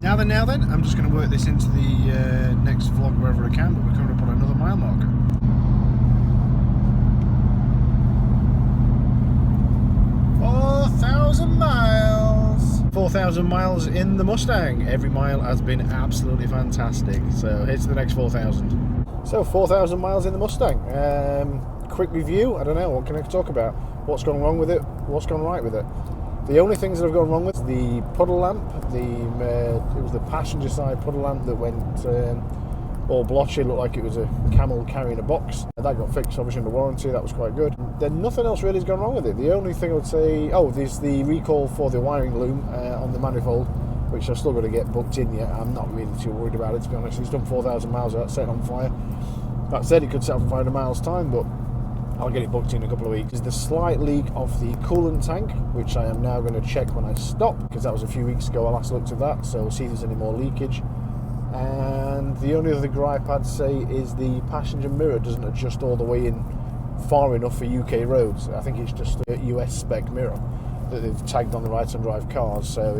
Now then, I'm just going to work this into the next vlog wherever I can, but we're coming up on another mile marker. 4,000 miles! 4,000 miles in the Mustang. Every mile has been absolutely fantastic. So here's to the next 4,000. So 4,000 miles in the Mustang. Quick review, I don't know, what can I talk about? What's gone wrong with it? What's gone right with it? The only things that have gone wrong with the puddle lamp, it was the passenger side puddle lamp that went all blotchy, looked like it was a camel carrying a box. That got fixed obviously under warranty, that was quite good. Then nothing else really has gone wrong with it. The only thing I would say, there's the recall for the wiring loom on the manifold, which I've still got to get booked in yet. I'm not really too worried about it, to be honest. It's done 4,000 miles without setting on fire. That said, it could set on fire in a mile's time, but I'll get it booked in a couple of weeks. There's the slight leak of the coolant tank, which I am now going to check when I stop, because that was a few weeks ago I last looked at that, so we'll see if there's any more leakage. And the only other gripe I'd say is the passenger mirror doesn't adjust all the way in far enough for UK roads. I think it's just a US spec mirror that they've tagged on the right-hand drive cars, so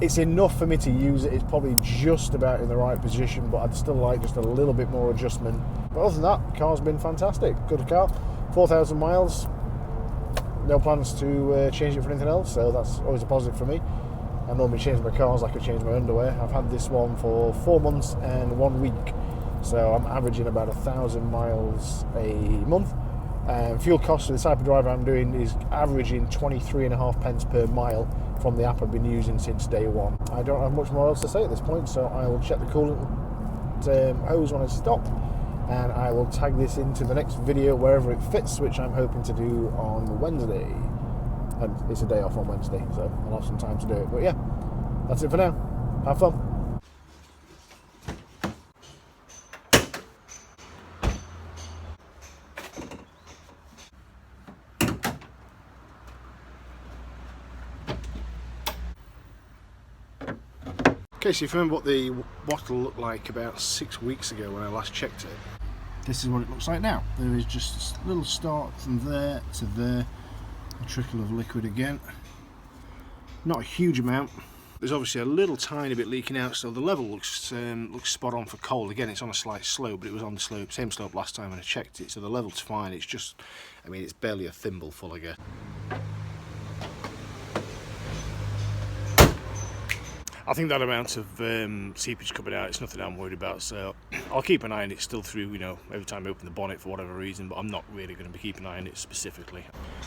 it's enough for me to use it. It's probably just about in the right position, but I'd still like just a little bit more adjustment. But other than that, the car's been fantastic. Good car, 4,000 miles. No plans to change it for anything else, so that's always a positive for me. I normally change my cars like I change my underwear. I've had this one for 4 months and 1 week, so I'm averaging about 1,000 miles a month. Fuel cost for the type of drive I'm doing is averaging 23.5 pence per mile from the app I've been using since day one. I don't have much more else to say at this point, so I will check the coolant hose when I stop, and I will tag this into the next video wherever it fits, which I'm hoping to do on Wednesday. And it's a day off on Wednesday, so I'll have some time to do it. But yeah, that's it for now. Have fun. Okay, so if you remember what the bottle looked like about 6 weeks ago when I last checked it, this is what it looks like now. There is just a little start from there to there, a trickle of liquid again. Not a huge amount. There's obviously a little tiny bit leaking out, so the level looks spot on for coal. Again, it's on a slight slope, but it was on the same slope last time when I checked it, so the level's fine. It's just, I mean, it's barely a thimble full, I guess. I think that amount of seepage coming out, it's nothing I'm worried about, so I'll keep an eye on it still through, every time I open the bonnet for whatever reason, but I'm not really going to be keeping an eye on it specifically.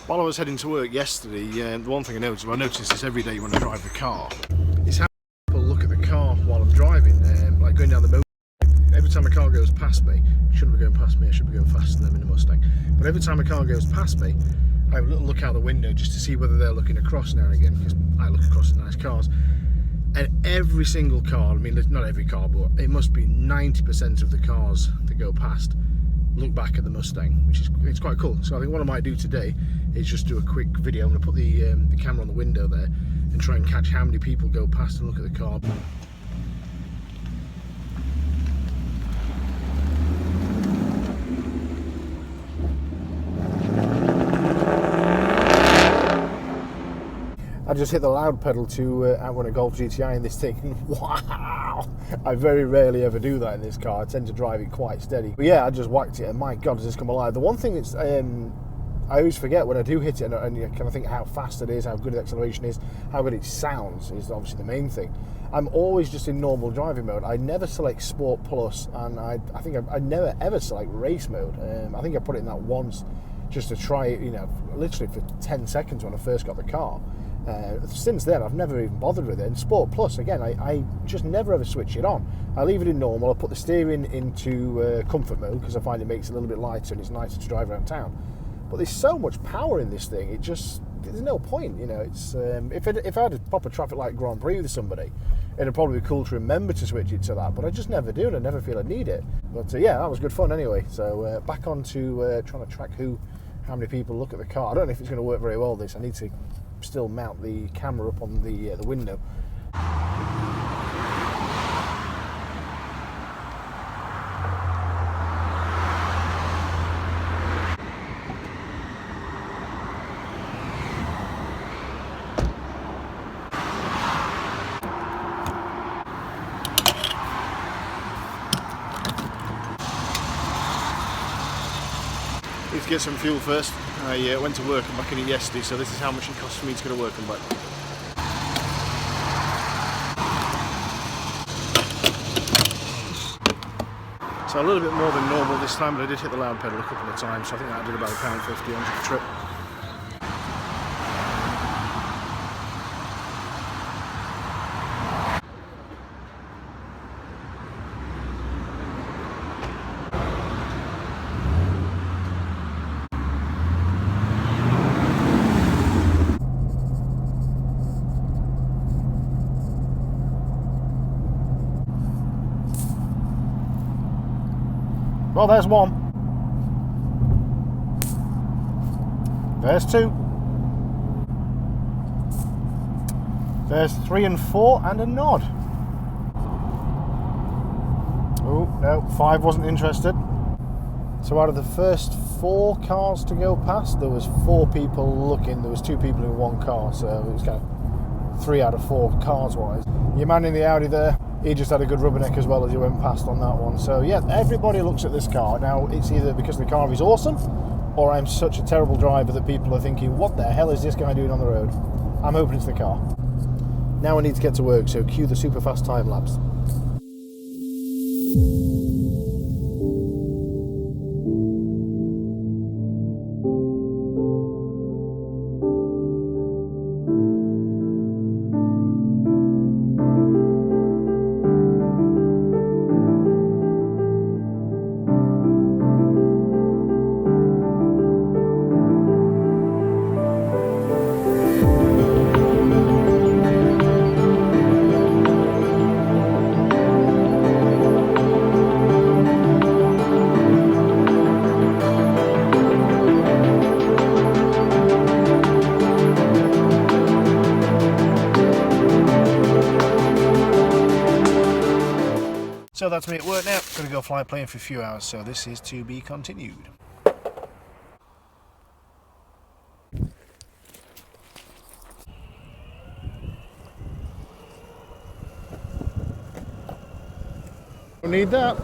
While I was heading to work yesterday, the one thing I noticed this every day when I drive the car, is how people look at the car while I'm driving, like going down the motorway. Every time a car goes past me, shouldn't be going past me, I should be going faster than them in a Mustang, but every time a car goes past me, I have a little look out the window just to see whether they're looking across now and again, because I look across at nice cars. And every single car, I mean, not every car, but it must be 90% of the cars that go past look back at the Mustang, which is it's quite cool. So I think what I might do today is just do a quick video. I'm going to put the camera on the window there and try and catch how many people go past and look at the car. I just hit the loud pedal to outrun a Golf GTI in this thing, and wow! I very rarely ever do that in this car. I tend to drive it quite steady. But yeah, I just whacked it, and my God, does this come alive. The one thing that's I always forget when I do hit it, and you kind of think how fast it is, how good the acceleration is, how good it sounds is obviously the main thing. I'm always just in normal driving mode. I never select Sport Plus, and I think I never ever select race mode. I think I put it in that once just to try it, literally for 10 seconds when I first got the car. Since then I've never even bothered with it. And Sport Plus, again, I just never ever switch it on. I leave it in normal. I put the steering into comfort mode because I find it makes it a little bit lighter and it's nicer to drive around town. But there's so much power in this thing, there's no point, it's if I had a proper traffic light Grand Prix with somebody, it'd probably be cool to remember to switch it to that, but I just never do, and I never feel I need it. But yeah, that was good fun anyway. So back on to trying to track how many people look at the car. I don't know if it's going to work very well, this. I need to still mount the camera up on the window. to get some fuel first. I went to work and back in it yesterday, so this is how much it costs for me to go to work and back. So a little bit more than normal this time, but I did hit the loud pedal a couple of times, so I think that did about £1.50 on the trip. Well, there's one. There's two. There's 3 and 4 and a nod. Oh, no, 5 wasn't interested. So out of the first 4 cars to go past, there was 4 people looking. There was 2 people in 1 car, so it was kind of 3 out of 4 cars wise. Your man in the Audi there, he just had a good rubberneck as well as he went past on that one. So yeah, everybody looks at this car. Now, it's either because the car is awesome, or I'm such a terrible driver that people are thinking, what the hell is this guy doing on the road? I'm hoping it's the car. Now I need to get to work, so cue the super fast time lapse. So that's me at work now. Gonna go fly a plane for a few hours, so this is to be continued. Don't need that.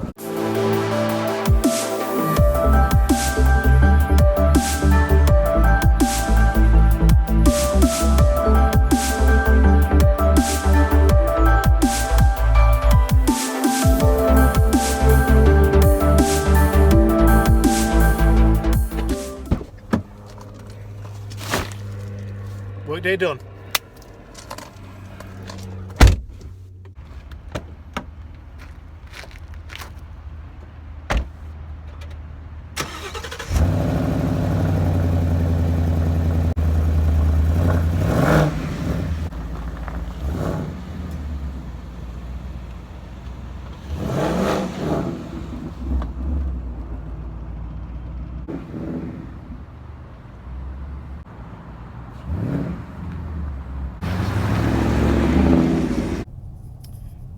Workday done.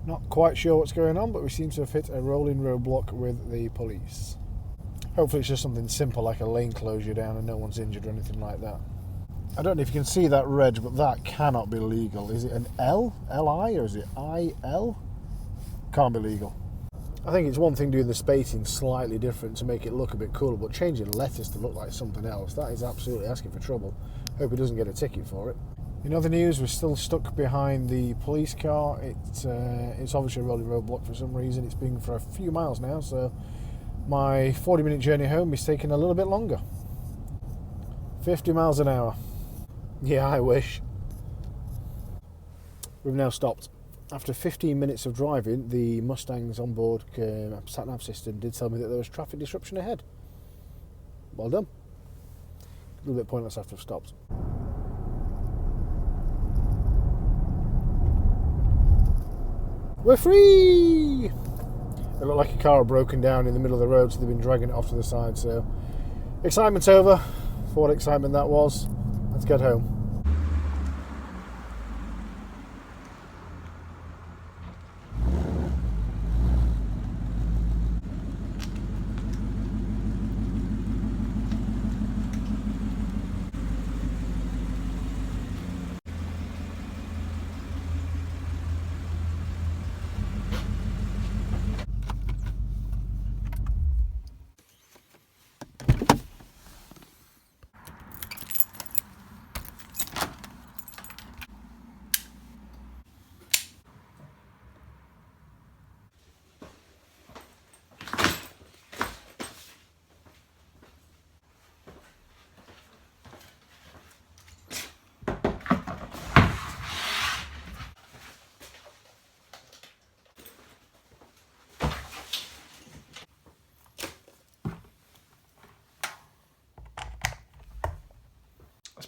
Not quite sure what's going on, but we seem to have hit a rolling roadblock with the police. Hopefully it's just something simple like a lane closure down and no one's injured or anything like that. I don't know if you can see that reg, but that cannot be legal. Is it an L? L-I, or is it I-L? Can't be legal. I think it's one thing doing the spacing slightly different to make it look a bit cooler, but changing letters to look like something else, that is absolutely asking for trouble. Hope he doesn't get a ticket for it. In other news, we're still stuck behind the police car. It's obviously a rolling roadblock for some reason. It's been for a few miles now, so my 40-minute journey home is taking a little bit longer. 50 miles an hour. Yeah, I wish. We've now stopped. After 15 minutes of driving, the Mustang's onboard sat-nav system did tell me that there was traffic disruption ahead. Well done. A little bit pointless after I've stopped. We're free! It looked like a car had broken down in the middle of the road, so they've been dragging it off to the side. So, excitement's over. For what excitement that was. Let's get home.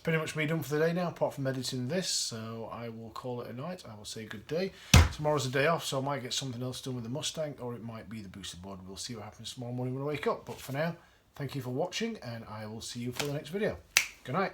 pretty much me done for the day now, apart from editing this, so I will call it a night. I will say good day. Tomorrow's a day off, so I might get something else done with the Mustang, or it might be the boosted board. We'll see what happens tomorrow morning when I wake up. But for now, thank you for watching, and I will see you for the next video. Good night.